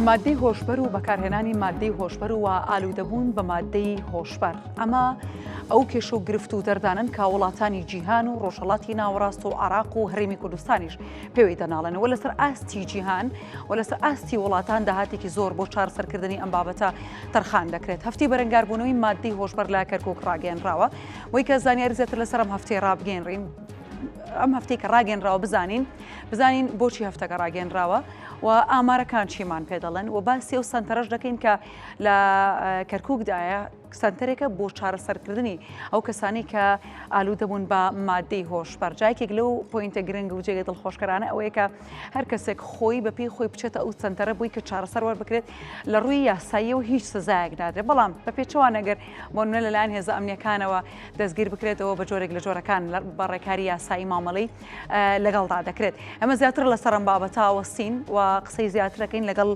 مادەی هۆشبەر و بەکارهێنانی مادەی هۆشبەر و ئالوودەبوون بە مادەی هۆشبەر ئەمە ئەو کێشە و گرفت و دەردانن کە وڵاتانی جیهان و ڕۆژهەڵاتی ناوەڕاست و عێراق و هەرێمی کوردستانیش پێوەی دەناڵێنەوە لەسەر ئاستی جیهان و لەسەر ئاستی وڵاتان داهاتێکی زۆر بۆ چارەسەرکردنی ئەم بابەتە تەرخان دەکرێت. هەفتی بەرەنگاربوونەوەی مادەی هۆشبەر لە کەرکووک ڕاگەیەنراوە بۆی کە زانیاری زیاتر لەسەر ئەم هەفتەی ڕابگەێنڕین ئەم هەفتەی کە ڕاگەێنراوە بزانین بۆچی هەفتەکە ڕاگەێنراوە و ئامارەکان چیمان پێ دەڵێن و باسی ئەو سنتەرەش دەکەین کە لە کەرکووکدایە سنتەرێکە بۆ چارەسەرکردنی ئەو کەسانی کە ئالوودەبوون بە مادەی هۆشبەر. جایەکێک لەو پۆینتە گرنگ و جێگە دڵخۆشکەرانە ئەوەیە کە هەر کەسێک خۆی بەپێی خۆی بچێتە ئەو سنتەرە بووی کە چارەسەر وەربکرێت لە ڕووی یاساییەوە هیچ سزایەک نادرێت، بەڵام بە پێچەوان ئەگەر بۆ نمونە لەلایەن هێزە ئەمنیەکانەوە دەستگیر بکرێتەوە بە جۆرێک لە جۆرەکان بە ڕێکاری یاسایی مامەڵەی لەگەڵدا دەکرێت. ئەمە زیاتر لەسەر ئەم بابەتە وەستین و قسەی زیاترەکەین لەگەڵ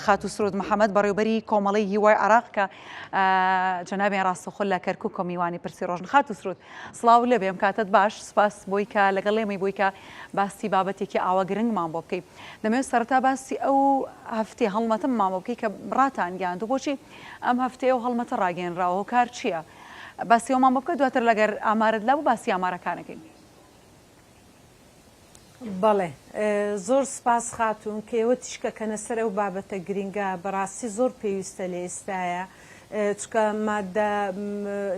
خاتوسرود محەممەد بەڕێوەبەری کۆمەڵی هیوای عێراق کە جەنابێن ڕاستەخۆ لە کەرکووک کە میوانی پرسی ڕۆژن. خاتوسرود سڵاو لێ بێم، کاتت باش، سپاس بۆی کە لەگەڵ ئێمەی بووی کە باسی بابەتێکی ئاوا گرنگمان بۆ بکەیت. دەمەوێت سەرەتا باسی ئەو هەفتەی هەڵمەتممان بۆ بکەی کە ڕاتان گیاند و بۆچی ئەم هەفتەیە و هەڵمەتە ڕاگەێنراوە و کار چییە؟ باسی ئەومان بۆ بکە دواتر لەگەر ئامارت لا و باسی ئامارەکانەکەین. بەڵێ زۆر سپاس خاتون کە ئێوە تیشکەکەنە سەر ئەو بابەتە گرینگە بەڕاستی زۆر پێویستە لە ئێستایە چکە مادە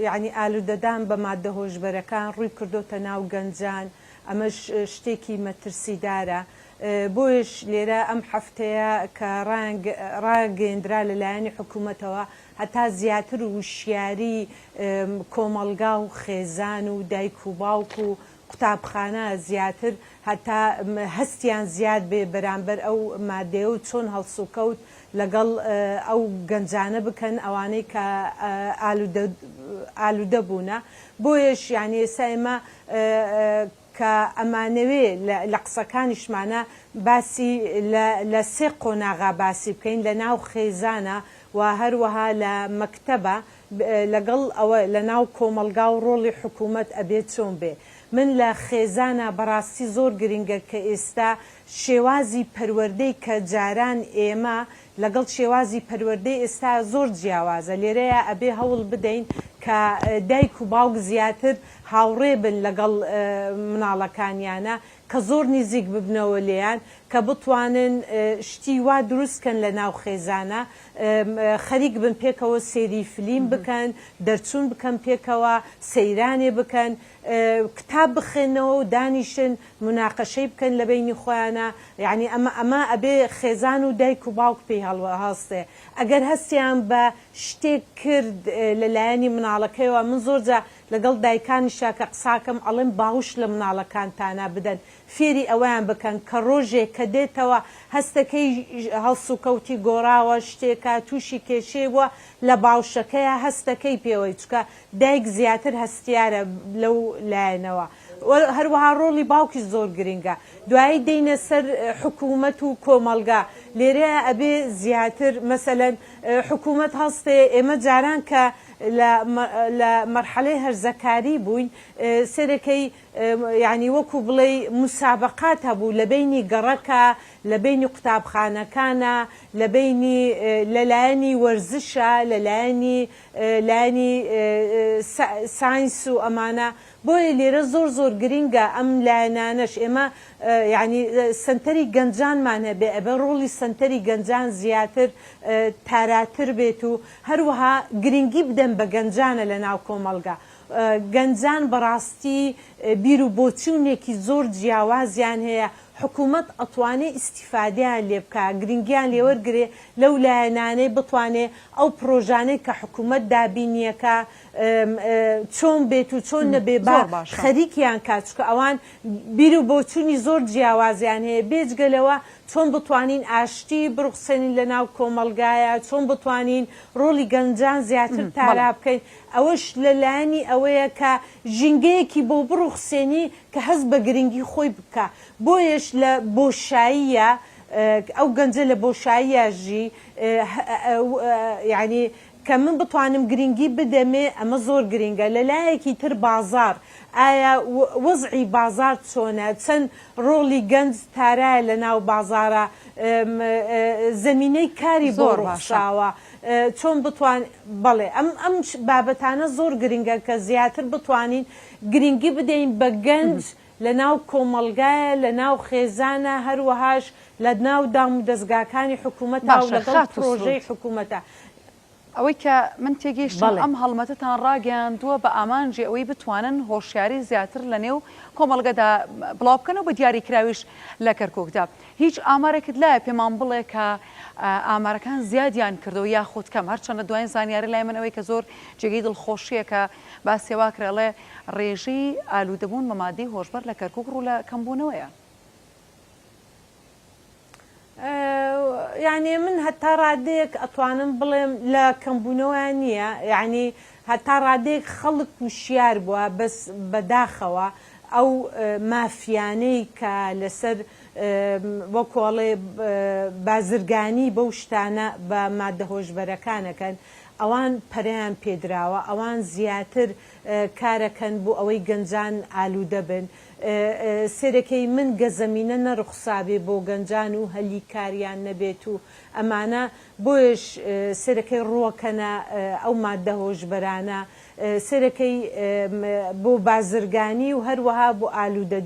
یعنی ئالوودەدان بە مادە هۆشبەرەکان ڕووی کردوتە ناو گەنجان، ئەمەش شتێکی مەترسیدارە. بۆیش لێرە ئەم هەفتەیە کە ڕاگەیەندرا لەلایەنی حکوومەتەوە هەتا زیاتر وشیاری کۆمەلگا و خێزان و دایک و باوک و قوتابخانە زیاتر هەتا هەستیان زیاد بێ بەرامبەر ئەو مادەیە و چۆن هەڵسوکەوت لەگەڵ ئەو گەنجانە بکەن ئەوانەی کە ئالوودە بوونە. بۆیش یعنی ئێستا ئێمە کە ئەمانەوێ لە قسەکانیشمانە باسی لە سێ قۆناغا باسی بکەین، لە ناو خێزانە و هەروەها لە مەکتەبە لەگەڵ ئەوە لە ناو کۆمەلگا و ڕۆڵی حکوومەت ئەبێت چۆن بێ. من لە خێزانە بەڕاستی زۆر گرنگە کە ئێستا شێوازی پەروەردەی کە جاران ئێمە لەگەڵ شێوازی پەروەردەی ئێستا زۆر جیاوازە. لێرەیە ئەبێ هەوڵ بدەین کە دایک و باوک زیاتر هاوڕێ بن لەگەڵ مناڵەکانیانە کە زۆر نزیک ببنەوە لێیان کە بتوانن شتی وا دروستکەن لە ناو خێزانە، خەریک بن پێکەوە سێری فلیم بکەن، دەرچوون بکەن پێکەوە، سەیرانێ بکەن، کتاب بخێنەوە و دانیشن مناقەشەی بکەن لە بینی خۆیانە. یعنی ئەمە ئەبێ خێزان و دایک و باوک پێی هەڵستێ. ئەگەر هەستیان بە شتێک کرد لەلایەنی مناڵەکەیەوە، من زۆرجا لەگەڵ دایکانیشا کە قساکەم ئەڵێم باوش لە مناڵەکانتانە بدەن، فێری ئەویان بکەن کە ڕۆژێک کە دێتەوە هەستەکەی هەڵسوکەوتی گۆڕاوە شتێکە تووشی کێشێ بووە لە باوشەکەیە هەستەکەی پێوەی چکە دایک زیاتر هەستیارە لەو لایەنەوە. هەروەها ڕۆڵی باوکی زۆر گرنگە. دوایی دەینە سەر حکوومەت و کۆمەلگا. لێرەیە ئەبێ زیاتر مەسەلەن حکوومەت هەستێ. ئێمە جاران کە لە مەرحەلەی هەرزەکاری بووین سەرەکەی یعنی وەکو بڵێ مسابقات هەبوو لە بینی گەڕەکە، لە بینی قوتابخانەکانە، لە بینی لەلایەنی وەرزشە، لەلایەنی ساینس و ئەمانە. بۆیە لێرە زۆر گرینگە ئەم لایەنانەش. ئێمە یعنی سنتەری گەنجانمان هەبێ، ئەبێ ڕۆڵی سنتەری گەنجان زیاتر تاراتر بێت و هەروەها گرنگی بدەن بە گەنجانە لە ناو کۆمەلگا. گەنجان بەڕاستی بیر و بۆچوونێکی زۆر جیاوازیان هەیە. حکوومەت ئەتوانێت ئیسیفادەیان لێ بکە، گرنگیان لێوەرگرێ لەو لایەنانەی بتوانێت ئەو پرۆژانەی کە حکوومەت دابینیەکە چۆن بێت و چۆن نەبێ با خەریکیان کات، چکە ئەوان بیر و بۆچوونی زۆر جیاوازیان هەیە. بێجگەلەوە چۆن بتوانین ئاشتی بڕخسێنین لە ناو کۆمەلگایە، چۆن بتوانین ڕۆڵی گەنجان زیاتر تارا بکەین. ئەوەش لەلایەنی ئەوەیە کە ژینگەیەکی بۆ بڕخسێنی کە هەست بە گرنگی خۆی بکە. بۆیش لە بۆشاییە ئەو گەنجە لە بۆشاییە ژی یعنی کە من بتوانم گرنگی بدەمێ ئەمە زۆر گرنگە. لەلایەکی تر بازار ئایا وەزعی بازار چۆنە، چەند ڕۆڵی گەنج تارایە لە ناو بازارە، زەمینەی کاری بۆ ڕۆخشاوە، چۆن بتوان بەڵێ ئەم بابەتانە زۆر گرنگە کە زیاتر بتوانین گرنگی بدەین بە گەنج لە ناو کۆمەلگایە، لە ناو خێزانە، هەروەهاش لە ناو دام و دەستگاکانی حکوومەتە و لەگەڵ پرۆژەی حکوومەتە. ئەوەی کە من تێگەیشتم ئەم هەڵمەتتان ڕاگەیاندووە بە ئامانجی ئەوەی بتوانن هۆشیاری زیاتر لە نێو کۆمەڵگەدا بڵاو بکەنەوە بە دیاریکراویش لە کەرکووکدا. هیچ ئامارێکت لایە پێمان بڵێ کە ئامارەکان زیادیان کردەوە یاخود کەم، هەرچەندە دوایین زانیاری لای من ئەوەی کە زۆر جێگەی دڵخۆشیە کە باسیێوا کرێڵێ ڕێژەی ئالوودەبوون بە مادەی هۆشبەر لە کەرکووک ڕوو لە کەمبوونەوەیە. یعنی من هەتا ڕادەیەک ئەتوانم بڵێم لە کەمبوونەوە نییە، یعنی هەتا ڕادەیەک خەڵک وشیار بووە بەس بەداخەوە ئەو مافیانەی کە لەسەر وەکۆڵێ بازرگانی بەو شتانە بە مادە هۆشبەرەکانەکەن ئەوان پەریان پێدراوە، ئەوان زیاتر کارەکەن بۆ ئەوەی گەنجان ئالوودە بن. سێرەکەی من گەزەمینە نەڕوخسابێ بۆ گەنجان و هەلی کاریان نەبێت و ئەمانە بۆیش سێرەکەی ڕووەکەنە ئەو مادە هۆشبەرانە، سێرەکەی بۆ بازرگانی و هەروەها بۆ ئالوودە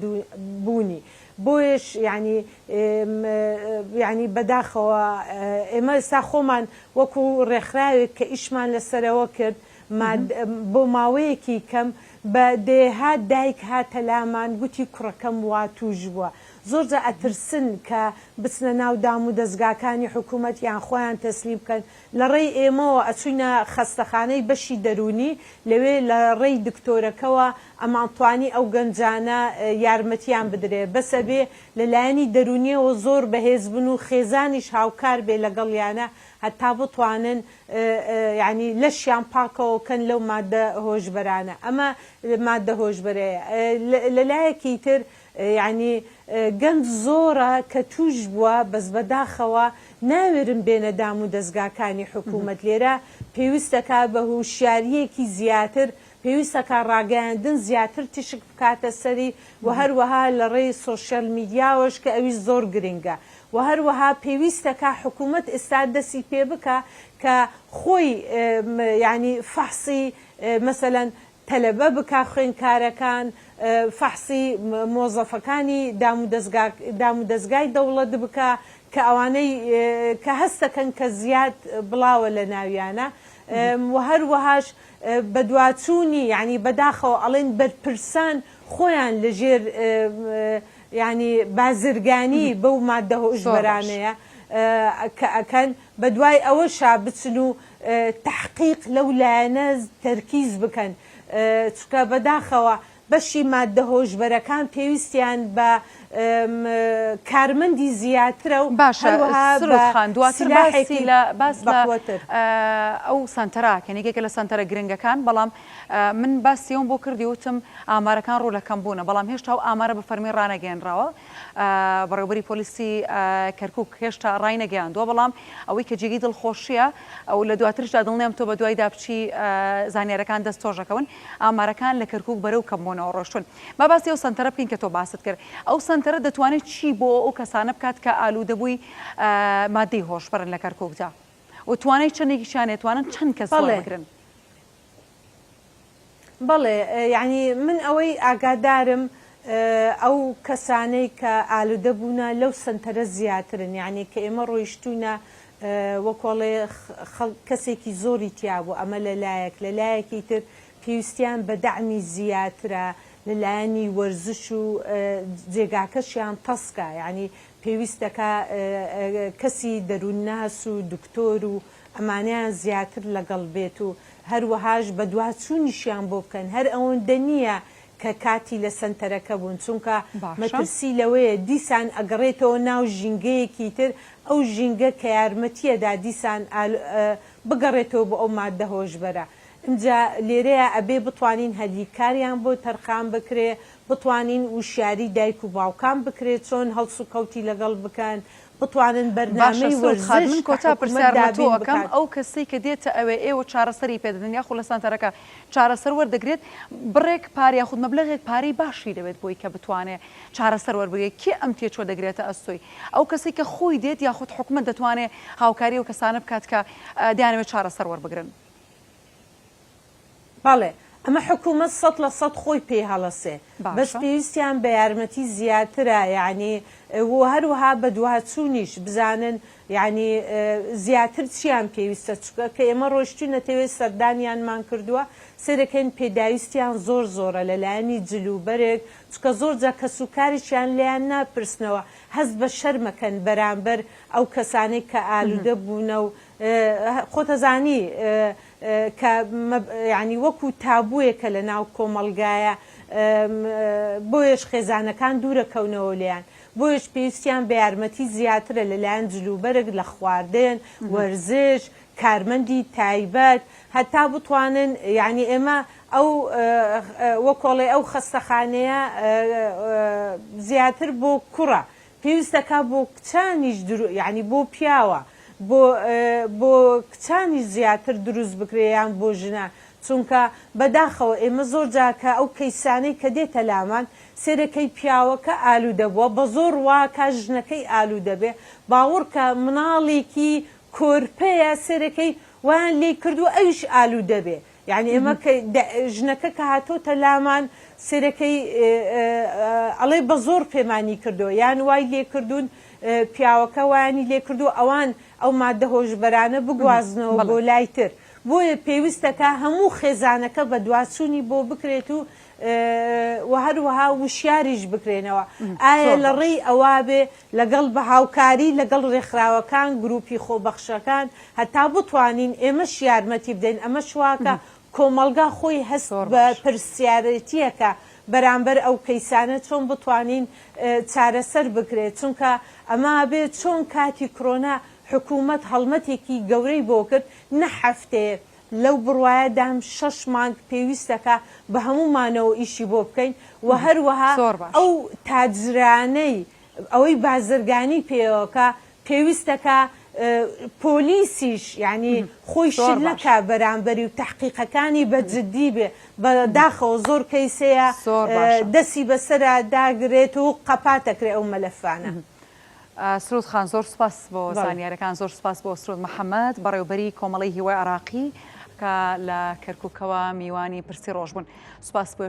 بوونی. بۆیش ینی بەداخەوە ئێمە ئێستا خۆمان وەکو ڕێکخراوێک کە ئیشمان لەسەرەوە کرد بۆ ماوەیەکی کەم بە دێهات دایک هاتە لامان گوتی کوڕەکەم وا توش بووە. زۆرجە ئەترسن کە بچنە ناو دام و دەستگاکانی حکوومەت یان خۆیان تەسلیم بکەن. لە ڕێی ئێمەوە ئەچوینە خەستەخانەی بەشی دەرونی، لەوێ لە ڕێی دکتۆرەکەەوە ئەمانتوانی ئەو گەنجانە یارمەتیان بدرێ، بەسە بێ لەلایەنی دەرونیەوە زۆر بەهێز بن و خێزانیش هاوکار بێ لەگەڵیانە هەتا بتوانن ینی لەشیان پاکەوەکەن لەو مادە هۆشبەرانە. ئەمە مادە هۆشبەرەیە. لەلایەکی تر ینی گەنج زۆرە کە توش بووە بەس بەداخەوە ناوێرن بێنە دام و دەستگاکانی حکوومەت. لێرە پێویستەکە بە هوشیاریەکی زیاتر، پێویستەکە ڕاگەیاندن زیاتر تشک بکاتە سەری و هەروەها لە ڕێی سۆشیال میدیاوەش کە ئەوی زۆر گرنگە و هەروەها پێویستەکە حکوومەت ئێستا دەستی پێ بکە کە خۆی ینی فەحسی مەسەلەن تەلەبە بکە خوێندکارەکان، فەحسی مۆزەفەکانی دام و دەستگای دەوڵەت بکە کە ئەوانەی کە هەستەکەن کە زیاد بڵاوە لە ناویانە و هەروەهاش بە دواچوونی ینی بەداخەوە ئەڵێن بەرپرسان خۆیان لەژێر ینی بازرگانی بەو مادە هۆشبەرانەیە کە ئەکەن بە دوای ئەوەشا بچن و تحقیق لەو لایەنە تەرکیز بکەن، چکە بەداخەوە بەشی مادە هۆشبەرەکان پێویستیان بە کارمەندی زیاترە و باشەخان دواتر باس ئەو سنتەراکەنێکێکە لە سنتەرە گرنگەکان، بەڵام من باسیەوەم بۆ کردی وتم ئامارەکان ڕوو لە کەم بوونە، بەڵام هێشتا ئەو ئامارە بە فەرمی ڕانەگەێنراوە. بەڕێوەبەری پۆلیسی کەرکووک هێشتا ڕای نەگەیاندووە، بەڵام ئەوەی کە جێگەی دڵخۆشیە ئەو لە دواترشدا دڵنیام تۆ بە دوای دابچی زانیارەکان دەست تۆژەکەون ئامارەکان لە کەرکووک بەرەو کەمبوونەوە ڕۆشتون. با باسی ئەو سنتەرە بکەین کە تۆ باست کرد. ئەو سنتەرە دەتوانێت چی بۆ ئەو کەسانە بکات کە ئالوودەبووی مادەی هۆشبەرن لە کەرکووکدا و توانای چەندێکیشیان توانن چەند کەس بگرن؟ بەڵێ یعنی من ئەوەی ئاگادارم ئەو کەسانەی کە ئالوودە بوونە لەو سنتەرە زیاترن، یعنی کە ئێمە ڕۆیشتوونە وەکۆڵێ کەسێکی زۆری تیابوو ئەمە لەلایەکی تر پێویستیان بە دەعمی زیاترە، لەلایەنی وەرزش و جێگاکەشیان تەسکە، یعنی پێویستەکە کەسی دەروونناس و دکتۆر و ئەمانیان زیاتر لەگەڵ بێت و هەروەهاش بە دواچوونیشیان بۆ بکەن. هەر ئەوەندە نییە کە کاتی لە سنتەرەکە بوون، چونکە مەترسی لەوەیە دیسان ئەگەڕێتەوە ناو ژینگەیەکی تر، ئەو ژینگە کە یارمەتیەدا دیسان بگەڕێتەوە بۆ ئەو مادە هۆشبەرە. اینجا لێرەیە ئەبێ بتوانین هەلیکاریان بۆ تەرخان بکرێ، بتوانین وشیاری دایک و باوکان بکرێت چۆن هەڵس و کەوتی لەگەڵ بکەن، بتوانن بەرنامەی وەرزش من کۆتا پرسیارەکەم ئەو کەسەی کە دێتە ئەوێ ئێوە چارەسەری پێدەدەن یاخۆ لە سانتەرەکە چارەسەر وەردەگرێت بڕێک پارە یاخود مەبلەغێک پارەی باشی دەبێت بۆی کە بتوانێت چارەسەر وەربگرێت کێ ئەم تێچۆ دەگرێتە ئەستۆی ئەو کەسی کە خۆی دێت یاخود حکومەت دەتوانێت هاوکاری و کەسانە بکات کە دەیانەوێت چارەسەر وەربگرن. بەڵێ ئەمە حکوومەت 100% خۆی پێی هەڵەسێ بەس پێویستیان بە یارمەتی زیاترە یعنی هەروەها بە دوهاچوونیش بزانن یعنی زیاتر چیان پێویستە چکە کە ئێمە ڕۆشتون نەتەوێت سەردانیانمان کردووە سێرەکەین پێداویستیان زۆرە لەلایەنی جلوبەرێک چکە زۆر جا کەسوکاریشیان لیان ناپرسنەوە هەست بە شەرمەکەن بەرامبەر ئەو کەسانەی کە ئالوودە بوونە و خۆتەزانی کە ینی وەکو تابوویەکە لە ناو کۆمەلگایە بۆیش خێزانەکان دوورەکەونەوە لیان بۆیش پێویستیان بە یارمەتی زیاترە لەلایەن جلوبەرێک لە خواردن وەرزش کارمەندی تایبەت هەتا بتوانن یعنی ئێمە ئەو وەکۆڵێ ئەو خەستەخانەیە زیاتر بۆ کوڕە پێویستەکە بۆ کچانیش یعنی بۆ پیاوە بۆ کچانی زیاتر دروست بکرێیان بۆ ژنە چونکە بەداخەوە ئێمە زۆر جاکە ئەو کەیسانەی کە دێتە لامان سێرەکەی پیاوەکە ئالوودەبووە بە زۆر واکە ژنەکەی ئالوودەبێ باوەڕکە مناڵێکی کۆرپەیە سێرەکەی ویان لێ کردو ئەویش ئالوودەبێ یعنی ئێمە ژنەکە کە هاتۆتە لامان سێرەکەی ئەڵێ بە زۆر پێمانی کردو یان وای لێ کردوون پیاوەکە وایانی لێ کردو ئەوان ئەو مادە هۆشبەرانە بگوازنەوە بۆ لایتر بۆیە پێویستەکە هەموو خێزانەکە بە دواسوونی بۆ بکرێت و هەروەها وشیاریش بکرێنەوە ئایا لە ڕێی ئەوا بێ لەگەڵ بە هاوکاری لەگەڵ ڕێکخراوەکان گروپی خۆبەخشەکان هەتا بتوانین ئێمەش یارمەتی بدەین ئەمە شواکە کۆمەلگا خۆی هەست بە پرسیارەتیەکە بەرامبەر ئەو کەیسانە چۆن بتوانین چارەسەر بکرێت چونکە ئەمە بێت چۆن کاتی کۆرۆنا حکوومەت هەڵمەتێکی گەورەی بۆ کرد نە هەفتەیە لەو بڕوایەدام 6 مانگ پێویستەکە بە هەمومانەوە ئیشی بۆ بکەین و هەروەها ئەو تاجرانەی ئەوەی بازرگانی پێوەکە پێویستەکە پۆلیسیش یعنی خۆی شت نەکا بەرامبەری و تحقیقەکانی بەجددی بێ بەداخەوە زۆر کەیسەیە دەستی بەسەرە داگرێت و قەپاتەکرێ ئەو مەلەفانە. سرود خان زۆر سپاس بۆ زانیارەکان زۆر سپاس بۆ سرود محەممەد بەڕێوبەری کۆمەڵی هیوای عراقی کە لە کەرکووکەوە میوانی پرسی ڕۆژ بوون سپاس بۆ